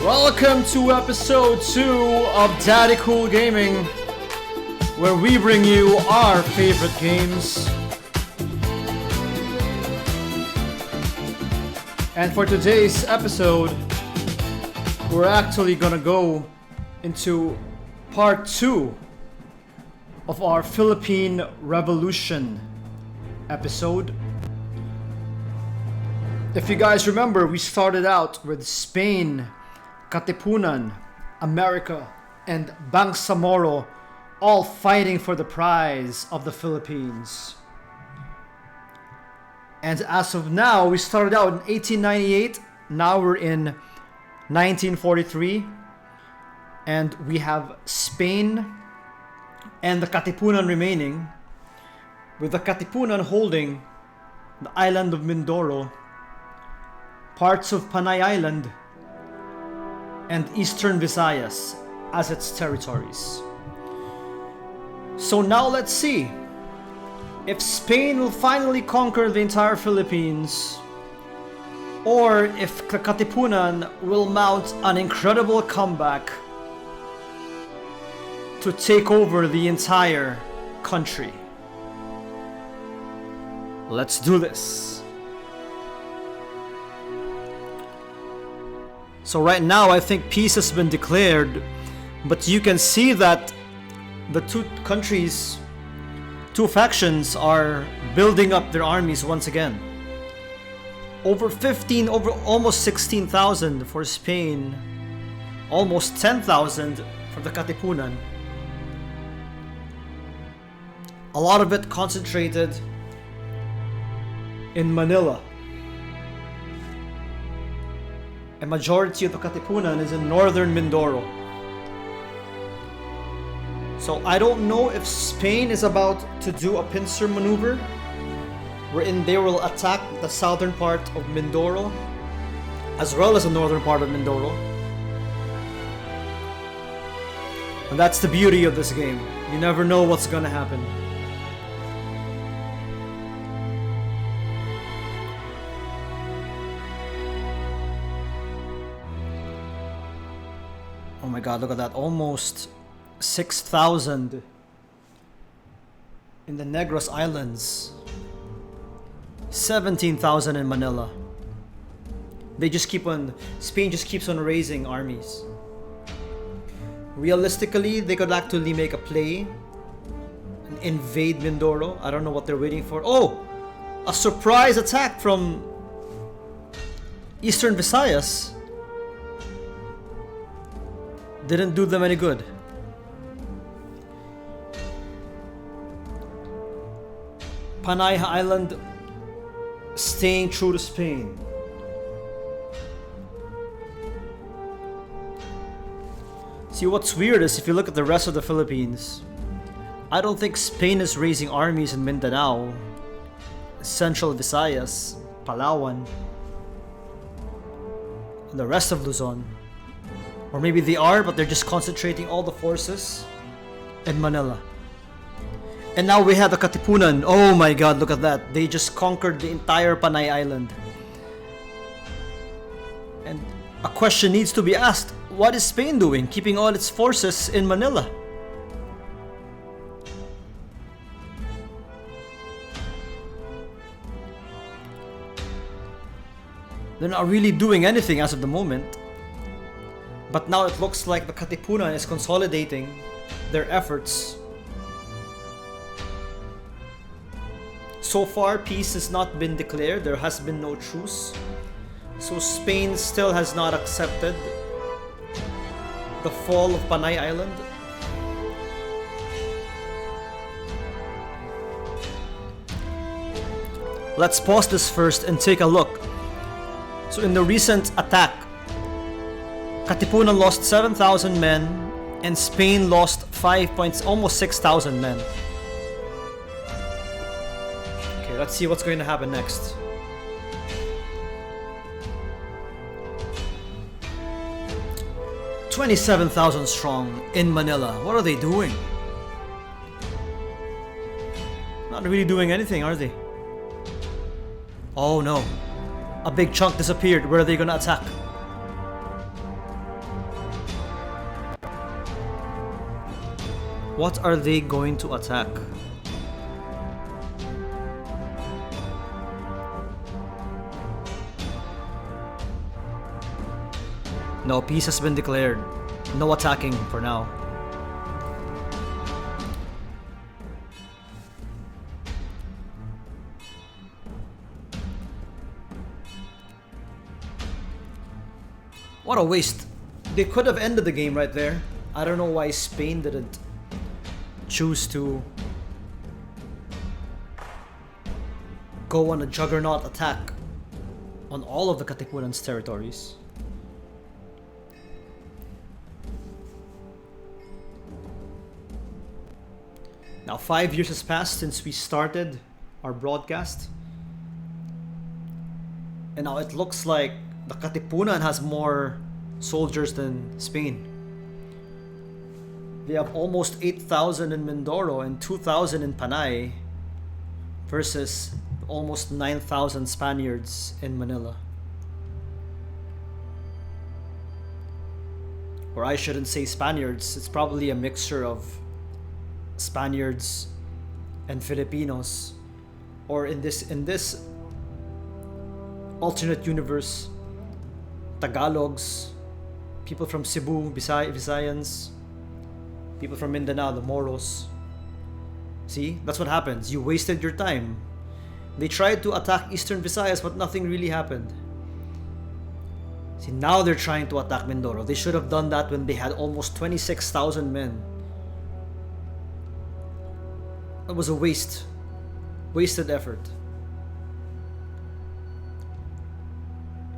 Welcome to episode 2 of Daddy Cool Gaming, where we bring you our favorite games. And for today's episode, we're actually gonna go into part 2 of our Philippine Revolution episode. If you guys remember, we started out with Spain, Katipunan, America, and Bangsamoro all fighting for the prize of the Philippines. And as of now, we started out in 1898, now we're in 1943, and we have Spain and the Katipunan remaining, with the Katipunan holding the island of Mindoro, parts of Panay Island, and Eastern Visayas as its territories. So now let's see if Spain will finally conquer the entire Philippines, or if the Katipunan will mount an incredible comeback to take over the entire country. Let's do this. So right now I think peace has been declared, but you can see that the two factions are building up their armies once again. Over almost 16,000 for Spain, almost 10,000 for the Katipunan. A lot of it concentrated in Manila. A majority of the Katipunan is in northern Mindoro. So I don't know if Spain is about to do a pincer maneuver wherein they will attack the southern part of Mindoro as well as the northern part of Mindoro. And that's the beauty of this game. You never know what's gonna happen. Oh my god, look at that. Almost 6,000 in the Negros Islands. 17,000 in Manila. Spain just keeps on raising armies. Realistically, they could actually make a play and invade Mindoro. I don't know what they're waiting for. Oh! A surprise attack from Eastern Visayas. Didn't do them any good. Panay Island staying true to Spain. See, what's weird is if you look at the rest of the Philippines, I don't think Spain is raising armies in Mindanao, Central Visayas, Palawan, and the rest of Luzon. Or maybe they are, but they're just concentrating all the forces in Manila. And now we have the Katipunan. Oh my god, look at that. They just conquered the entire Panay Island. And a question needs to be asked. What is Spain doing, keeping all its forces in Manila? They're not really doing anything as of the moment. But now it looks like the Katipunan is consolidating their efforts. So far, peace has not been declared. There has been no truce. So Spain still has not accepted the fall of Panay Island. Let's pause this first and take a look. So in the recent attack, Katipunan lost 7,000 men and Spain lost almost 6,000 men. Okay, let's see what's going to happen next. "27,000 strong in Manila. What are they doing? Not really doing anything, are they? Oh no. A big chunk disappeared. Where are they gonna attack? What are they going to attack? No, peace has been declared. No attacking for now. What a waste. They could have ended the game right there. I don't know why Spain didn't choose to go on a juggernaut attack on all of the Katipunan's territories. Now 5 years has passed since we started our broadcast. And now it looks like the Katipunan has more soldiers than Spain. They have almost 8,000 in Mindoro and 2,000 in Panay versus almost 9,000 Spaniards in Manila. Or I shouldn't say Spaniards, it's probably a mixture of Spaniards and Filipinos. Or in this alternate universe, Tagalogs, people from Cebu, Visayans, people from Mindanao, the Moros. See, that's what happens. You wasted your time. They tried to attack Eastern Visayas, but nothing really happened. See, now they're trying to attack Mindoro. They should have done that when they had almost 26,000 men. It was a wasted effort.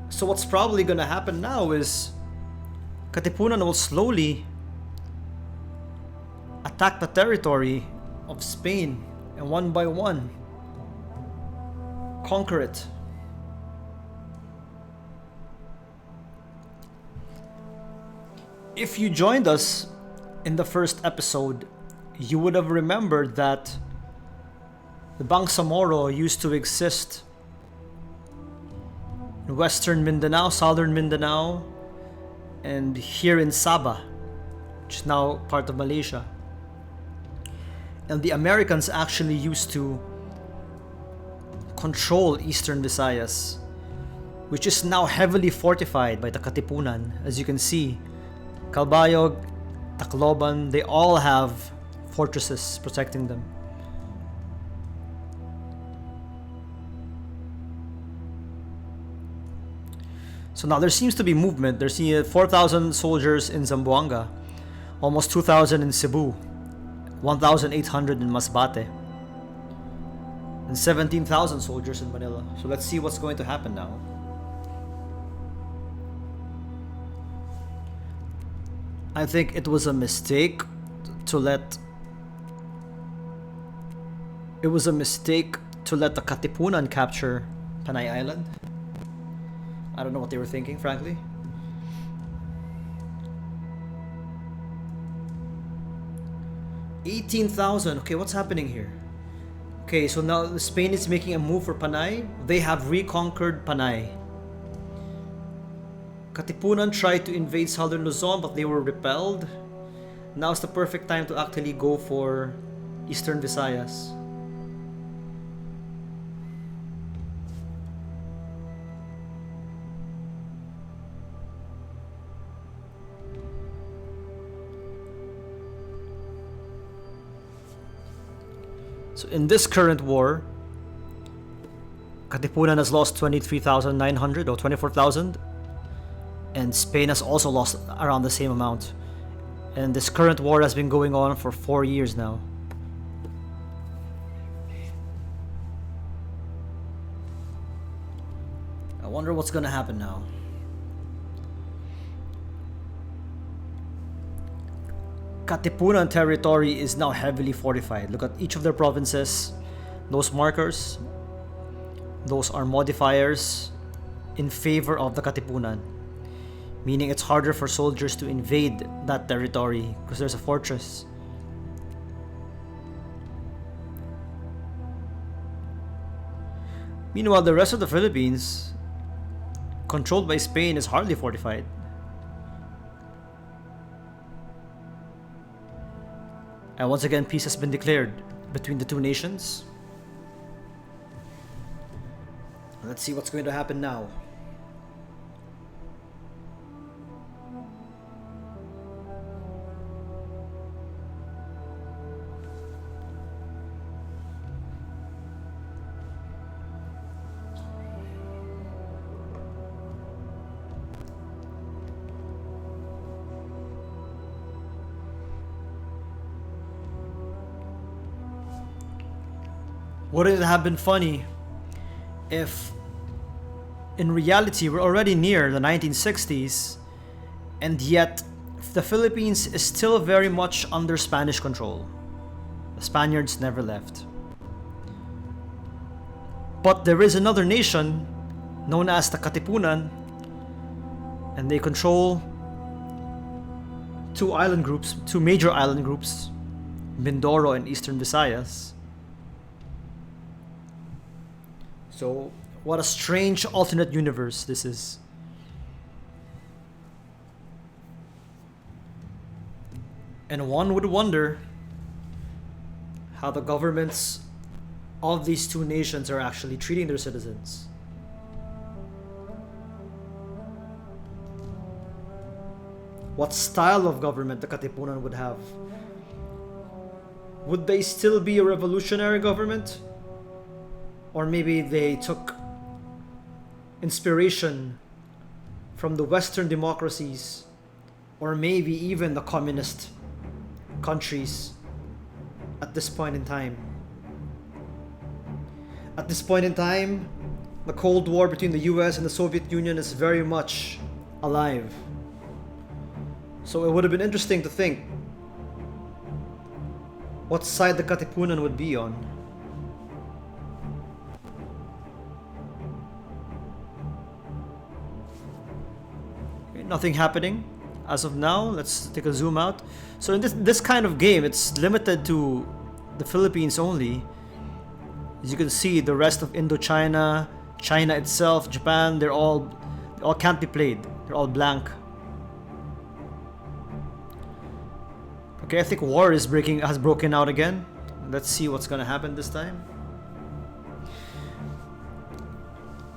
So what's probably gonna happen now is Katipunan will slowly attack the territory of Spain and one by one conquer it. If you joined us in the first episode, you would have remembered that the Bangsamoro used to exist in western Mindanao, southern Mindanao, and here in Sabah, which is now part of Malaysia. And the Americans actually used to control Eastern Visayas, which is now heavily fortified by the Katipunan. As you can see, Calbayog, Tacloban, they all have fortresses protecting them. So now there seems to be movement. There's 4,000 soldiers in Zamboanga, almost 2,000 in Cebu, 1,800 in Masbate, and 17,000 soldiers in Manila. So let's see what's going to happen now. I think it was a mistake to let the Katipunan capture Panay Island. I don't know what they were thinking, frankly. $18,000. Okay, what's happening here? Okay, so now Spain is making a move for Panay. They have reconquered Panay. Katipunan tried to invade southern Luzon, but they were repelled. Now's the perfect time to actually go for Eastern Visayas. So in this current war, Katipunan has lost 23,900 or 24,000, and Spain has also lost around the same amount. And this current war has been going on for 4 years now. I wonder what's gonna happen now. Katipunan territory is now heavily fortified. Look at each of their provinces. Those markers, those are modifiers in favor of the Katipunan. Meaning it's harder for soldiers to invade that territory because there's a fortress. Meanwhile, the rest of the Philippines, controlled by Spain, is hardly fortified. And once again, peace has been declared between the two nations. Let's see what's going to happen now. Wouldn't it have been funny if in reality we're already near the 1960s and yet the Philippines is still very much under Spanish control? The Spaniards never left. But there is another nation known as the Katipunan, and they control two major island groups, Mindoro and Eastern Visayas. So, what a strange alternate universe this is. And one would wonder how the governments of these two nations are actually treating their citizens. What style of government the Katipunan would have. Would they still be a revolutionary government? Or maybe they took inspiration from the Western democracies, or maybe even the communist countries at this point in time. At this point in time, the Cold War between the US and the Soviet Union is very much alive. So it would have been interesting to think what side the Katipunan would be on. Nothing happening as of now. Let's take a zoom out. So in this kind of game, it's limited to the Philippines only. As you can see, the rest of Indochina, China itself, Japan, they all can't be played. They're all blank. Okay, I think war has broken out again. Let's see what's gonna happen this time.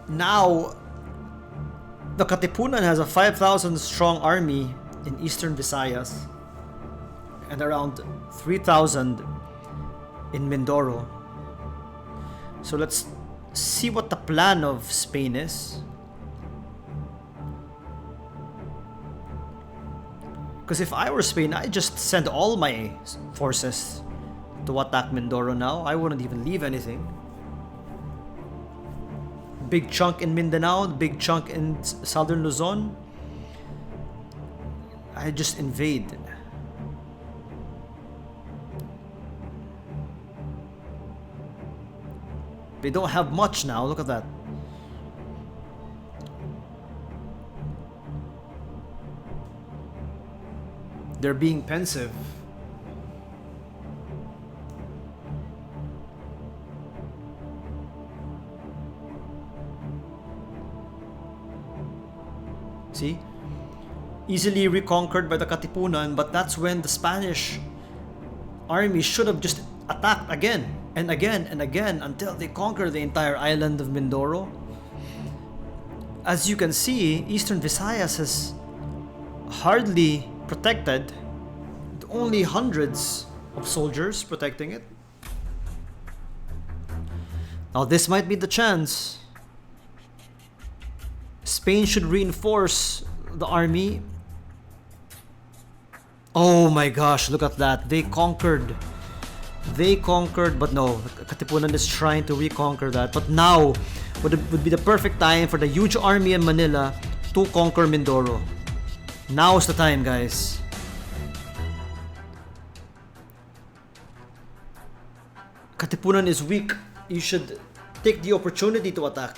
Now, the Katipunan has a 5,000 strong army in Eastern Visayas and around 3,000 in Mindoro. So let's see what the plan of Spain is. Because if I were Spain, I'd just send all my forces to attack Mindoro now. I wouldn't even leave anything. Big chunk in Mindanao, big chunk in southern Luzon. I just invade. They don't have much now, look at that. They're being pensive. See? Easily reconquered by the Katipunan, but that's when the Spanish army should have just attacked again and again and again until they conquer the entire island of Mindoro. As you can see, Eastern Visayas is hardly protected, with only hundreds of soldiers protecting it. Now this might be the chance. Spain should reinforce the army. Oh my gosh, look at that. They conquered, but no, Katipunan is trying to reconquer that. But now would be the perfect time for the huge army in Manila to conquer Mindoro. Now's the time, guys. Katipunan is weak. You should take the opportunity to attack.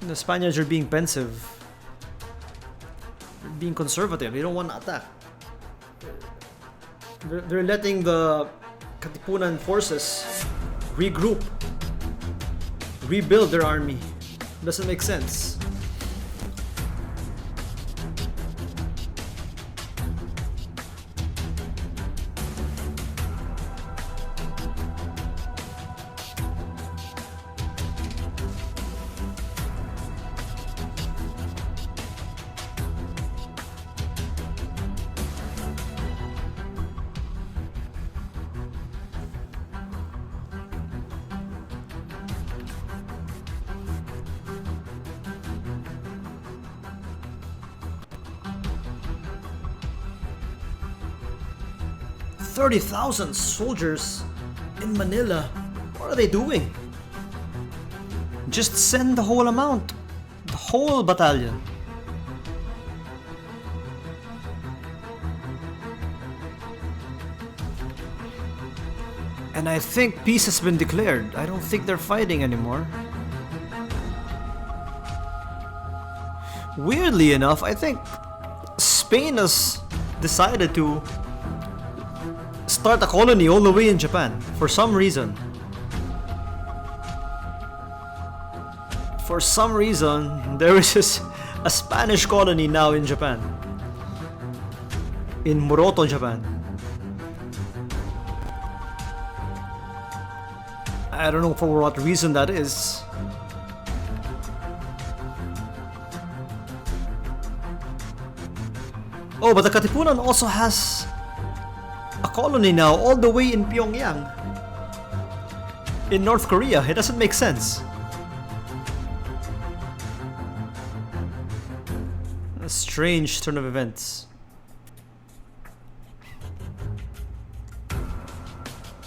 The Spaniards are being pensive. They're being conservative. They don't want to attack. They're letting the Katipunan forces regroup, rebuild their army. Doesn't make sense. 30,000 soldiers in Manila. What are they doing? Just send the whole amount. The whole battalion. And I think peace has been declared. I don't think they're fighting anymore. Weirdly enough, I think Spain has decided to start a colony all the way in Japan for some reason. For some reason, there is a Spanish colony now in Japan. In Moroto, Japan. I don't know for what reason that is. Oh, but the Katipunan also has a colony now all the way in Pyongyang. In North Korea. It doesn't make sense. A strange turn of events.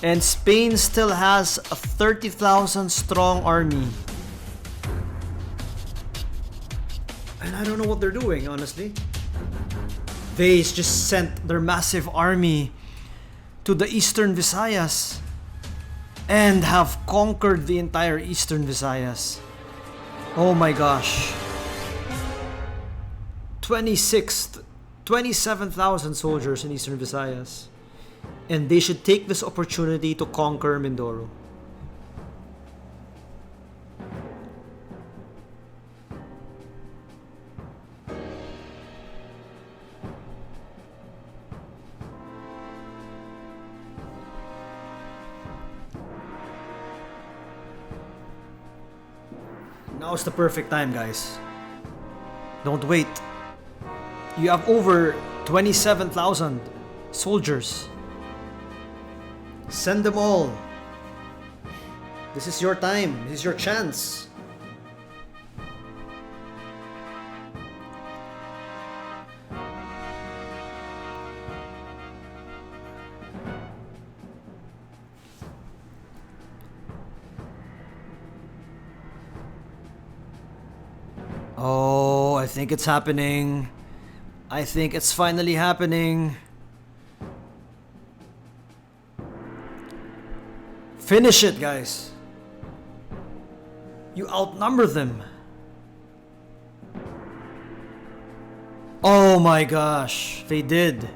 And Spain still has a 30,000 strong army. And I don't know what they're doing, honestly. They just sent their massive army to the Eastern Visayas and have conquered the entire Eastern Visayas. Oh my gosh. 27,000 soldiers in Eastern Visayas. And they should take this opportunity to conquer Mindoro. Now's the perfect time, guys. Don't wait. You have over 27,000 soldiers. Send them all. This is your time. This is your chance. Oh, I think it's happening. I think it's finally happening. Finish it, guys. You outnumber them. Oh my gosh, they did.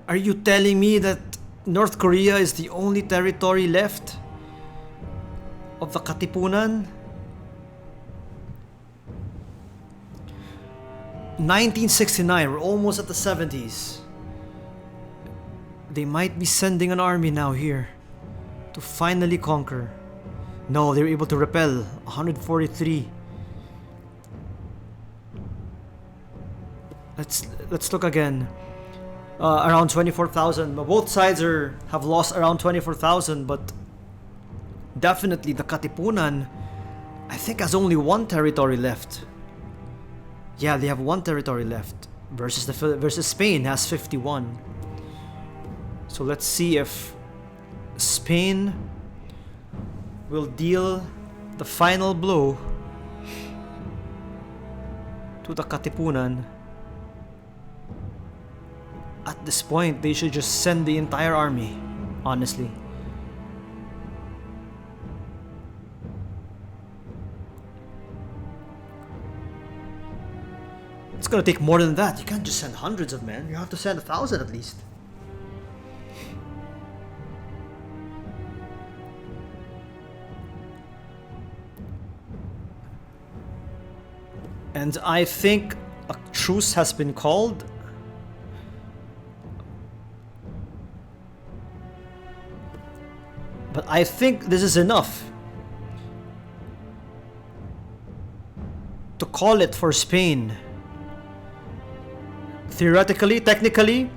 Are you telling me that North Korea is the only territory left of the Katipunan? 1969, we're almost at the 70s. They might be sending an army now here to finally conquer. No, they were able to repel 143. Let's look again. Around 24,000. Both sides have lost around 24,000, but definitely the Katipunan, I think, has only one territory left. Yeah, they have one territory left versus Spain has 51. So let's see if Spain will deal the final blow to the Katipunan. At this point, they should just send the entire army, honestly. It's gonna take more than that. You can't just send hundreds of men. You have to send 1,000 at least. And I think a truce has been called. But I think this is enough to call it for Spain. Theoretically, technically,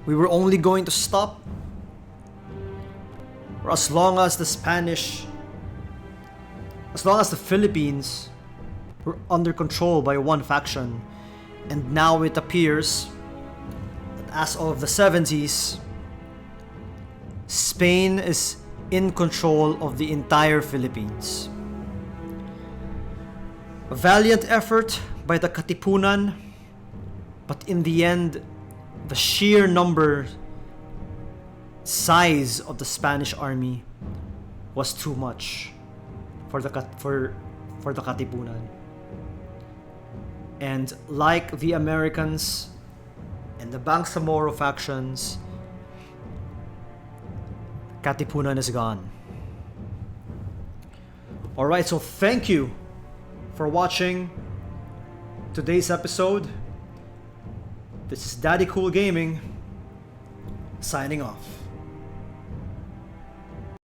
we were only going to stop for as long as the Philippines were under control by one faction. And now it appears that as of the 70s, Spain is in control of the entire Philippines. A valiant effort by the Katipunan, but in the end, the sheer size of the Spanish army was too much for the Katipunan. And like the Americans and the Bangsamoro factions, Katipunan is gone. Alright, so thank you for watching today's episode. This is Daddy Cool Gaming, signing off.